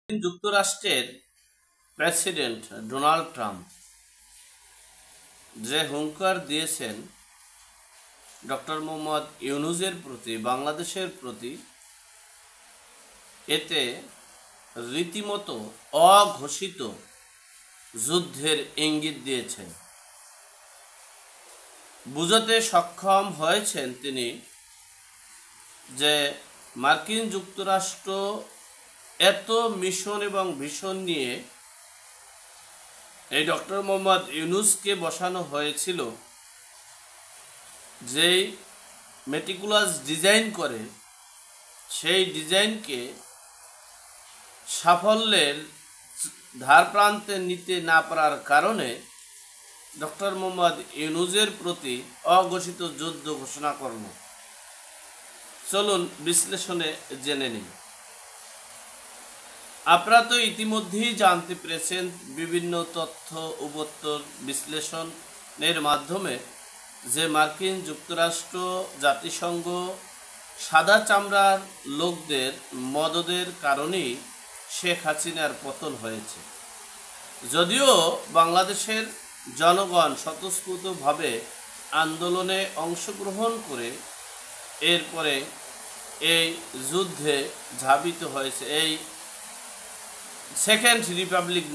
যুক্তরাষ্ট্রের president Donald Trump যে হুঙ্কার দিয়েছেন ডক্টর মোহাম্মদ ইউনূসের প্রতি, বাংলাদেশের প্রতি, এতে রীতিমতো অঘোষিত যুদ্ধের ইঙ্গিত দিয়েছেন। বুঝাতে সক্ষম হয়েছেন তিনি যে মার্কিন যুক্তরাষ্ট্র এত মিশন এবং ভিশন নিয়ে এই ডক্টর মোহাম্মদ ইউনূসকে বসানো হয়েছিল, যেই মেটিকুলাস ডিজাইন করে সেই ডিজাইনকে সাফল্যের ধারপ্রান্তে নিতে না পারার কারণে ডক্টর মোহাম্মদ ইউনূসের প্রতি অঘোষিত যুদ্ধ ঘোষণা করল। চলুন বিশ্লেষণে জেনে নিন। আপনারা তো ইতিমধ্যেই জানতে পেরেছেন বিভিন্ন তথ্য উপত্তর বিশ্লেষণের মাধ্যমে যে মার্কিন যুক্তরাষ্ট্র, জাতিসংঘ, সাদা চামড়ার লোকদের মদদের কারণেই শেখ হাসিনার পতন হয়েছে। যদিও বাংলাদেশের জনগণ স্বতঃস্ফূর্তভাবে আন্দোলনে অংশগ্রহণ করে এরপরে এই যুদ্ধে ঝাঁপিত হয়েছে, এই সেকেন্ড রিপাবলিক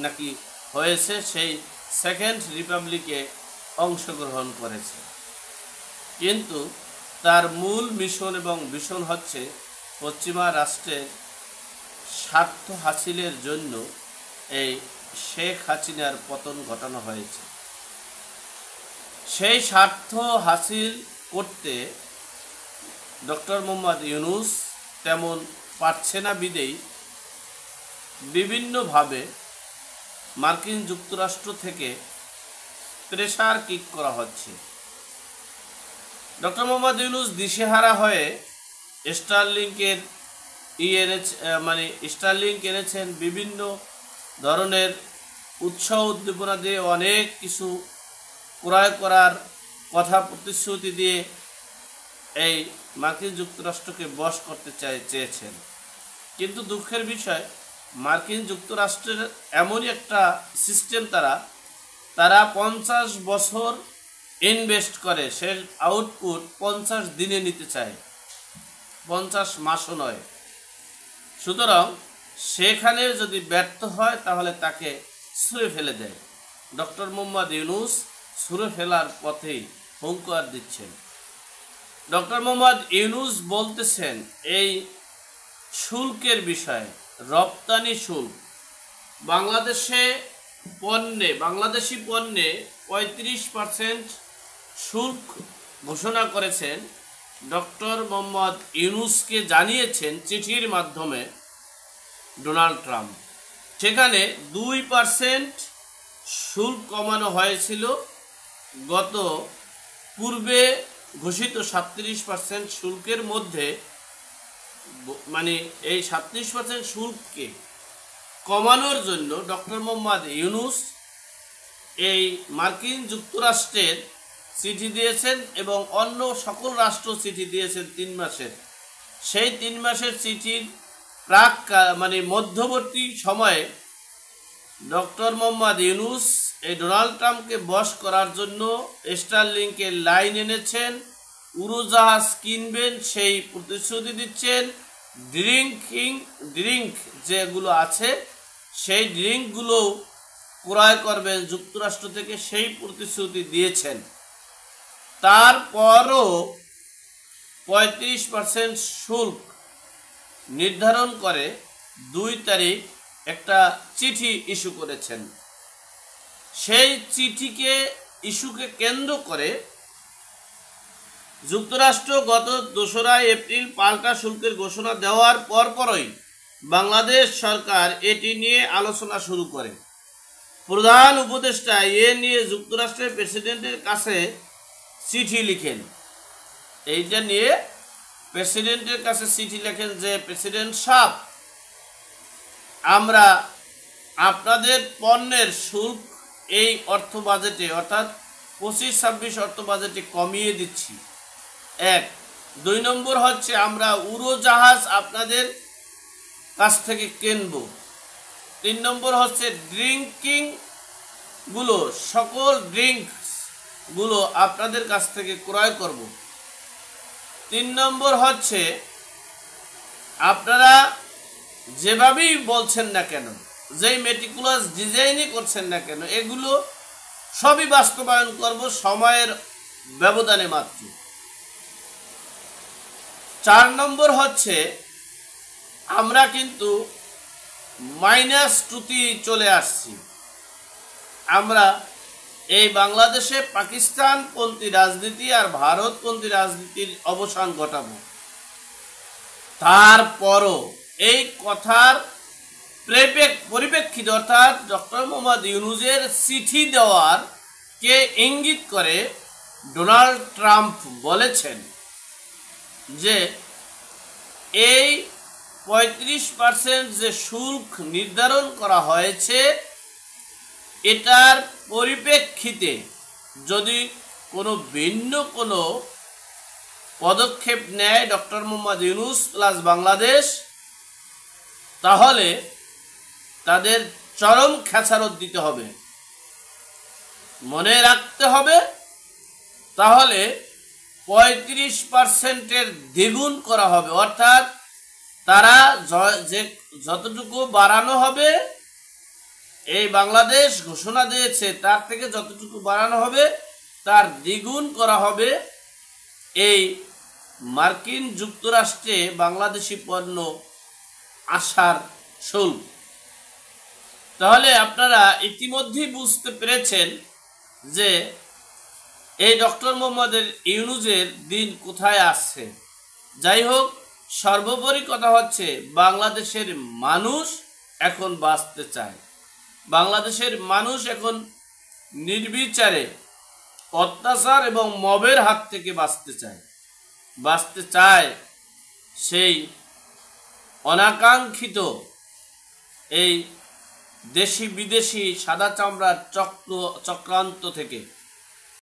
নাকি হয়েছে, সেই সেকেন্ড রিপাবলিকে অংশগ্রহণ করেছে, কিন্তু তার মূল মিশন এবং ভিশন হচ্ছে পশ্চিমা রাষ্ট্রের স্বার্থ হাসিলের জন্য এই শেখ হাসিনার পতন ঘটানো হয়েছে। সেই স্বার্থ হাসিল করতে ডক্টর মোহাম্মদ ইউনূস তেমন পারছে না বিদেই বিভিন্নভাবে মার্কিন যুক্তরাষ্ট্র থেকে প্রেসার কিক করা হচ্ছে। ডক্টর মোহাম্মদ ইউনূস দিশেহারা হয়ে স্টারলিংকের স্টারলিংক এনেছেন, বিভিন্ন ধরনের উৎসাহ উদ্দীপনা দিয়ে অনেক কিছু ক্রয় করার কথা প্রতিশ্রুতি দিয়ে এই মার্কিন যুক্তরাষ্ট্রকে বশ করতে চেয়েছেন। কিন্তু দুঃখের বিষয়, মার্কিন যুক্তরাষ্ট্রের এমনই একটা সিস্টেম, তারা 50 বছর ইনভেস্ট করে, সে আউটপুট 50 দিনে নিতে চায়, 50 মাসও নয়। সুতরাং সেখানে যদি ব্যর্থ হয় তাহলে তাকে ছুঁড়ে ফেলে দেয়। ডক্টর মোহাম্মদ ইউনূস ছুঁড়ে ফেলার পথেই হুঙ্কার দিচ্ছেন। ডক্টর মোহাম্মদ ইউনূস বলতেছেন এই শুল্কের বিষয়ে, রপ্তানি শুল্ক, বাংলাদেশি পণ্যে 35% শুল্ক ঘোষণা করেছেন। ডক্টর মোহাম্মদ ইউনূসকে জানিয়েছেন চিঠির মাধ্যমে ডোনাল্ড ট্রাম্প। সেখানে 2% শুল্ক কমানো হয়েছিল গত পূর্বে ঘোষিত 37% শুল্কের মধ্যে। এই 37% শুল্ককে কমানোর জন্য ডক্টর মোহাম্মদ ইউনূস এই মার্কিন যুক্তরাষ্ট্রের চিঠি দিয়েছেন এবং অন্য সকল রাষ্ট্র চিঠি দিয়েছেন 3 মাসের। সেই 3 মাসের চিঠির মধ্যবর্তী সময়ে ডক্টর মোহাম্মদ ইউনূস এই ডোনাল্ড ট্রাম্পকে বশ করার জন্য স্টারলিংকের লাইন এনেছেন, উড়োজাহাজ কিনবেন সেই প্রতিশ্রুতি দিচ্ছেন, ড্রিঙ্ক যেগুলো আছে সেই ড্রিঙ্কগুলো ক্রয় করবেন যুক্তরাষ্ট্র থেকে, সেই প্রতিশ্রুতি দিয়েছেন। তারপরও 35% শুল্ক নির্ধারণ করে 2 তারিখ একটা চিঠি ইস্যু করেছেন। সেই ইস্যুকে কেন্দ্র করে যুক্তরাষ্ট্র গত 2রা এপ্রিল পাল্টা শুল্কের ঘোষণা দেওয়ার পরপরই বাংলাদেশ সরকার এটি নিয়ে আলোচনা শুরু করে। প্রধান উপদেষ্টা এ নিয়ে যুক্তরাষ্ট্রের প্রেসিডেন্টের কাছে চিঠি লিখেন। এইটা নিয়ে প্রেসিডেন্টের কাছে চিঠি লেখেন যে, প্রেসিডেন্ট সাহেব, আমরা আপনাদের পণ্যের শুল্ক এই অর্থ বাজেটে অর্থাৎ 25-26 অর্থ বাজেটে কমিয়ে দিচ্ছি। 1 2 নম্বর হচ্ছে আমরা উড়োজাহাজ আপনাদের কাছ থেকে কিনব। 3 নম্বর হচ্ছে ড্রিঙ্কিং গুলো, সকল ড্রিঙ্কস গুলো আপনাদের কাছ থেকে ক্রয় করব। 3 নম্বর হচ্ছে আপনারা যেভাবেই বলছেন না কেন, যেই মেটিকুলাস ডিজাইনই করছেন না কেন, এগুলো সবই বাস্তবায়ন করব সময়ের ব্যবধানে মাত্র। 4 নম্বর হচ্ছে আমরা কিন্তু মাইনাস টুতে চলে আসছি। আমরা এই বাংলাদেশে পাকিস্তানপন্থী রাজনীতি আর ভারতপন্থী রাজনীতির অবসান ঘটাবো। তারপরও এই কথার পরিপ্রেক্ষিতে অর্থাৎ ডক্টর মোহাম্মদ ইউনূসের চিঠি দেওয়ার কে ইঙ্গিত করে ডোনাল্ড ট্রাম্প বলেছেন যে এই 35% যে শুল্ক নির্ধারণ করা হয়েছে, এটার পরিপ্রেক্ষিতে যদি কোনো ভিন্ন কোনো পদক্ষেপ নেয় ডক্টর মোহাম্মদ ইউনূস প্লাস বাংলাদেশ, তাহলে তাদের চরম খেসারত দিতে হবে। মনে রাখতে হবে, তাহলে 35%-এর দ্বিগুণ করা হবে, অর্থাৎ তারা যে যতটুকু বাড়ানো হবে, এই বাংলাদেশ ঘোষণা দিয়েছে তার থেকে যতটুকু বাড়ানো হবে তার দ্বিগুণ করা হবে এই মার্কিন যুক্তরাষ্ট্রে বাংলাদেশি পণ্য আসার শুল্ক। তাহলে আপনারা ইতিমধ্যেই বুঝতে পেরেছেন যে এই ডক্টর মোহাম্মদ ইউনূসের দিন কোথায় আসছে। যাই হোক, সর্বোপরি কথা হচ্ছে বাংলাদেশের মানুষ এখন বাঁচতে চায়। বাংলাদেশের মানুষ এখন নির্বিচারে অত্যাচার এবং মবের হাত থেকে বাঁচতে চায় সেই অনাকাঙ্ক্ষিত এই দেশি বিদেশি সাদা চামড়ার চক্রান্ত থেকে।